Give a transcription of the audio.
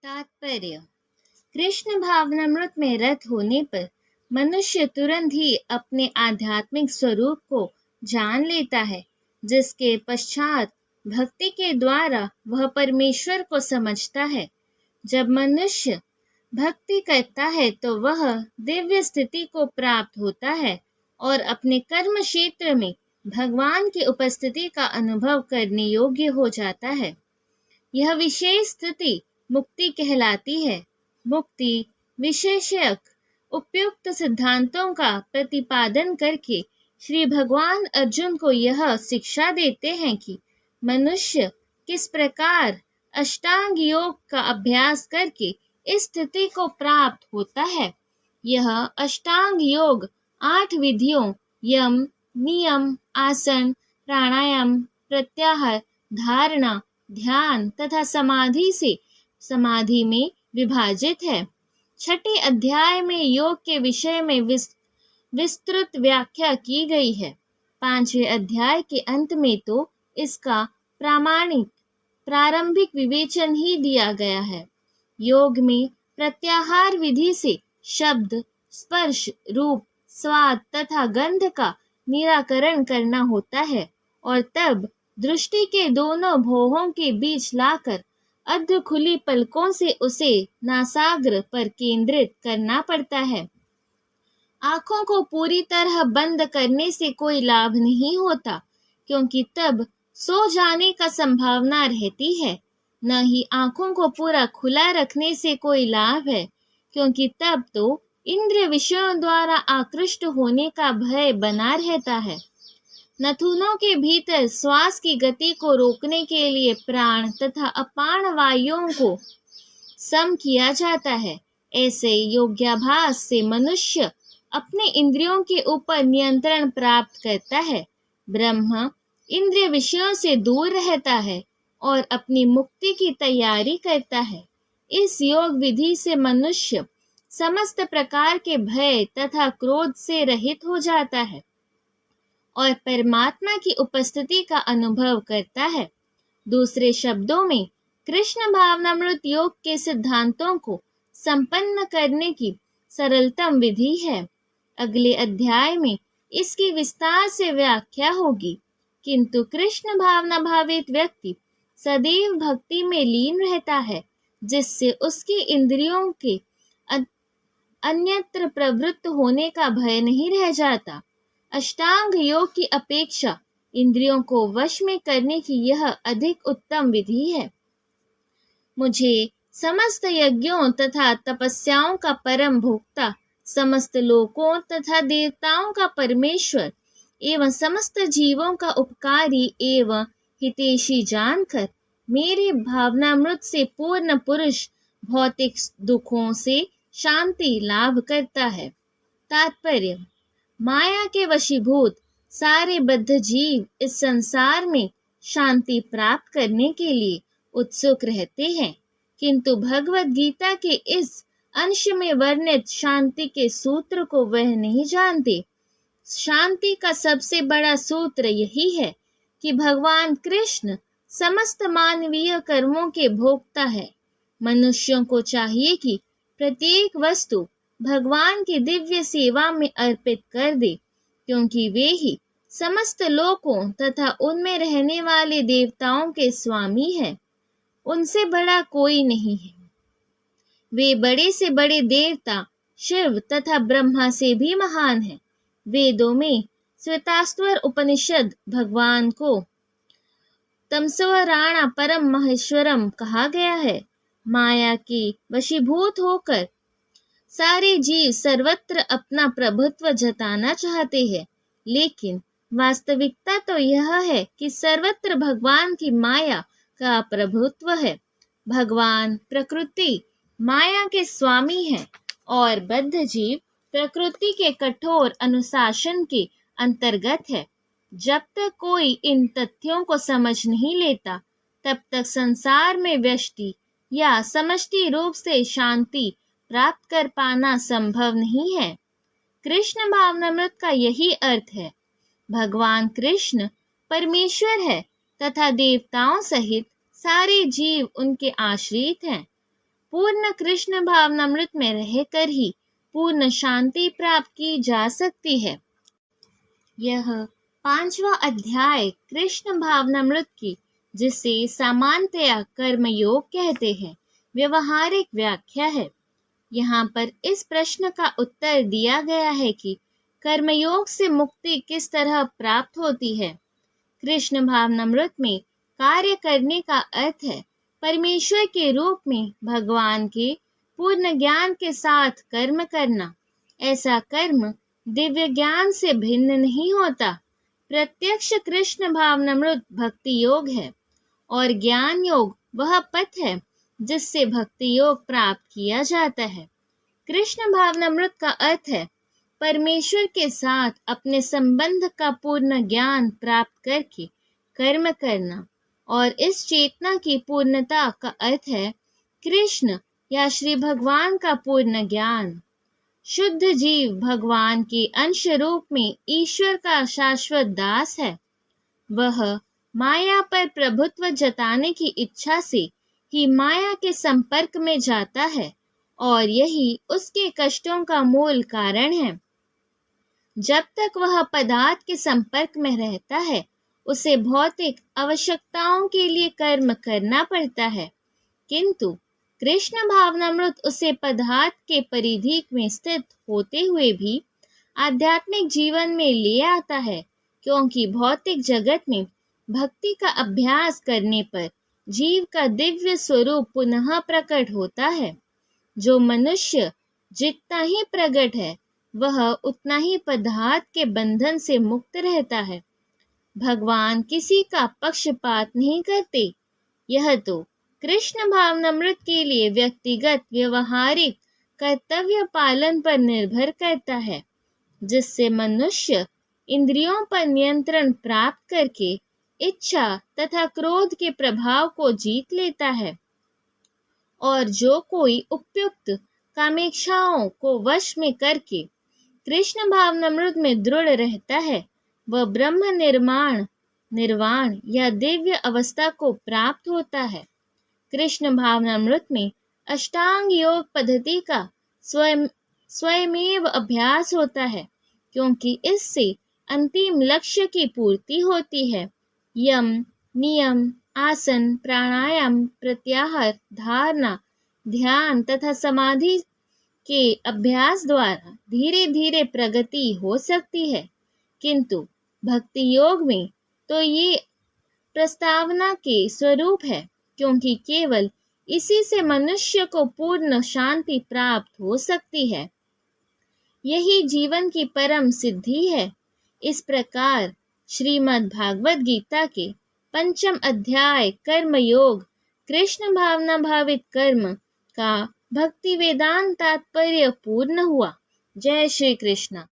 तात्पर्य। कृष्ण भावनामृत में रत होने पर मनुष्य तुरंत ही अपने आध्यात्मिक स्वरूप को जान लेता है, जिसके पश्चात भक्ति के द्वारा वह परमेश्वर को समझता है। जब मनुष्य भक्ति करता है तो वह दिव्य स्थिति को प्राप्त होता है और अपने कर्म क्षेत्र में भगवान की उपस्थिति का अनुभव करने योग्य हो जाता है। यह विशेष स्थिति मुक्ति कहलाती है। मुक्ति विशेषक उपयुक्त सिद्धांतों का प्रतिपादन करके श्री भगवान अर्जुन को यह शिक्षा देते हैं कि मनुष्य किस प्रकार अष्टांग योग का अभ्यास करके इस स्थिति को प्राप्त होता है। यह अष्टांग योग 8 विधियों यम, नियम, आसन, प्राणायाम, प्रत्याहार, धारणा, ध्यान तथा समाधि में विभाजित है। छठे अध्याय में योग के विषय में विस्तृत व्याख्या की गई है। 5वें अध्याय के अंत में तो इसका प्रारंभिक विवेचन ही दिया गया है। योग में प्रत्याहार विधि से शब्द, स्पर्श, रूप, स्वाद तथा गंध का निराकरण करना होता है और तब दृष्टि के दोनों भौहों के बीच लाकर अर्ध खुली पलकों से उसे नासाग्र पर केंद्रित करना पड़ता है। आंखों को पूरी तरह बंद करने से कोई लाभ नहीं होता, क्योंकि तब सो जाने का संभावना रहती है। न ही आंखों को पूरा खुला रखने से कोई लाभ है, क्योंकि तब तो इंद्रिय विषयों द्वारा आकृष्ट होने का भय बना रहता है। नथुनों के भीतर श्वास की गति को रोकने के लिए प्राण तथा अपान वायुओं को सम किया जाता है। ऐसे योगाभ्यास से मनुष्य अपने इंद्रियों के ऊपर नियंत्रण प्राप्त करता है। ब्रह्म इंद्रिय विषयों से दूर रहता है और अपनी मुक्ति की तैयारी करता है। इस योग विधि से मनुष्य समस्त प्रकार के भय तथा क्रोध से रहित हो जाता है और परमात्मा की उपस्थिति का अनुभव करता है। दूसरे शब्दों में कृष्ण भावनामृत योग के सिद्धांतों को संपन्न करने की सरलतम विधि है। अगले अध्याय में इसकी विस्तार से व्याख्या होगी, किंतु कृष्ण भावना भावित व्यक्ति सदैव भक्ति में लीन रहता है, जिससे उसकी इंद्रियों के अन्यत्र प्रवृत्त होने का भय नहीं रह जाता। अष्टांग योग की अपेक्षा इंद्रियों को वश में करने की यह अधिक उत्तम विधि है। मुझे समस्त यज्ञों तथा तपस्याओं का परम भोक्ता, समस्त लोकों तथा देवताओं का परमेश्वर एवं समस्त जीवों का उपकारी एवं हितैषी जानकर मेरे भावनामृत से पूर्ण पुरुष भौतिक दुखों से शांति लाभ करता है। तात्पर्य। माया के वशीभूत सारे बद्ध जीव इस संसार में शांति प्राप्त करने के लिए उत्सुक रहते हैं, किंतु भगवत गीता के इस अंश में वर्णित शांति के सूत्र को वह नहीं जानते। शांति का सबसे बड़ा सूत्र यही है कि भगवान कृष्ण समस्त मानवीय कर्मों के भोक्ता है। मनुष्यों को चाहिए कि प्रत्येक वस्तु भगवान की दिव्य सेवा में अर्पित कर दे, क्योंकि वे ही समस्त लोकों तथा उनमें रहने वाले देवताओं के स्वामी हैं। उनसे बड़ा कोई नहीं है। वे बड़े से बड़े देवता शिव तथा ब्रह्मा से भी महान हैं। वेदों में श्वेताश्वर उपनिषद भगवान को तमस्वराणा परम महेश्वरम कहा गया है। माया के वशीभूत होकर सारे जीव सर्वत्र अपना प्रभुत्व जताना चाहते हैं, लेकिन वास्तविकता तो यह है कि सर्वत्र भगवान की माया का प्रभुत्व है। भगवान प्रकृति माया के स्वामी हैं और बद्ध जीव प्रकृति के कठोर अनुशासन के अंतर्गत है। जब तक कोई इन तथ्यों को समझ नहीं लेता, तब तक संसार में व्यष्टि या समष्टि रूप से शांति प्राप्त कर पाना संभव नहीं है। कृष्ण भावनामृत का यही अर्थ है। भगवान कृष्ण परमेश्वर है तथा देवताओं सहित सारे जीव उनके आश्रित हैं। पूर्ण कृष्ण भावनामृत में रहकर ही पूर्ण शांति प्राप्त की जा सकती है। यह 5वां अध्याय कृष्ण भावनामृत की, जिसे सामान्यतया कर्मयोग कहते हैं, व्यवहारिक व्याख्या है। यहाँ पर इस प्रश्न का उत्तर दिया गया है कि कर्मयोग से मुक्ति किस तरह प्राप्त होती है। कृष्ण भावनामृत में कार्य करने का अर्थ है परमेश्वर के रूप में भगवान के पूर्ण ज्ञान के साथ कर्म करना। ऐसा कर्म दिव्य ज्ञान से भिन्न नहीं होता। प्रत्यक्ष कृष्ण भावनामृत भक्ति योग है और ज्ञान योग वह पथ है जिससे भक्ति योग प्राप्त किया जाता है। कृष्ण भावनामृत का अर्थ है परमेश्वर के साथ अपने संबंध का पूर्ण ज्ञान प्राप्त करके कर्म करना, और इस चेतना की पूर्णता का अर्थ है कृष्ण या श्री भगवान का पूर्ण ज्ञान। शुद्ध जीव भगवान के अंश रूप में ईश्वर का शाश्वत दास है। वह माया पर प्रभुत्व जताने की इच्छा से ही माया के संपर्क में जाता है और यही उसके कष्टों का मूल कारण है। जब तक वह पदार्थ के संपर्क में रहता है, उसे भौतिक आवश्यकताओं के लिए कर्म करना पड़ता है, किंतु कृष्ण भावनामृत उसे पदार्थ के परिधि में स्थित होते हुए भी आध्यात्मिक जीवन में ले आता है, क्योंकि भौतिक जगत में भक्ति का अभ्यास करने पर जीव का दिव्य स्वरूप पुनः प्रकट होता है। जो मनुष्य जितना ही प्रकट है, वह उतना ही पदार्थ के बंधन से मुक्त रहता है। भगवान किसी का पक्षपात नहीं करते। यह तो कृष्ण भावनामृत के लिए व्यक्तिगत व्यवहारिक कर्तव्य पालन पर निर्भर करता है, जिससे मनुष्य इंद्रियों पर नियंत्रण प्राप्त करके इच्छा तथा क्रोध के प्रभाव को जीत लेता है, और जो कोई उपयुक्त कामेक्षाओं को वश में करके कृष्ण भावनामृत में दृढ़ रहता है, वह ब्रह्म निर्वाण या दिव्य अवस्था को प्राप्त होता है। कृष्ण भावनामृत में अष्टांग योग पद्धति का स्वयमेव अभ्यास होता है, क्योंकि इससे अंतिम लक्ष्य की पूर्ति होती है। यम, नियम, आसन, प्राणायाम, प्रत्याहार, धारणा, ध्यान तथा समाधि के अभ्यास द्वारा धीरे धीरे प्रगति हो सकती है, किंतु भक्ति योग में तो ये प्रस्तावना के स्वरूप है, क्योंकि केवल इसी से मनुष्य को पूर्ण शांति प्राप्त हो सकती है। यही जीवन की परम सिद्धि है। इस प्रकार श्रीमद् भागवत गीता के 5म अध्याय कर्म योग कृष्ण भावना भावित कर्म का भक्ति वेदांत तात्पर्य पूर्ण हुआ। जय श्री कृष्ण।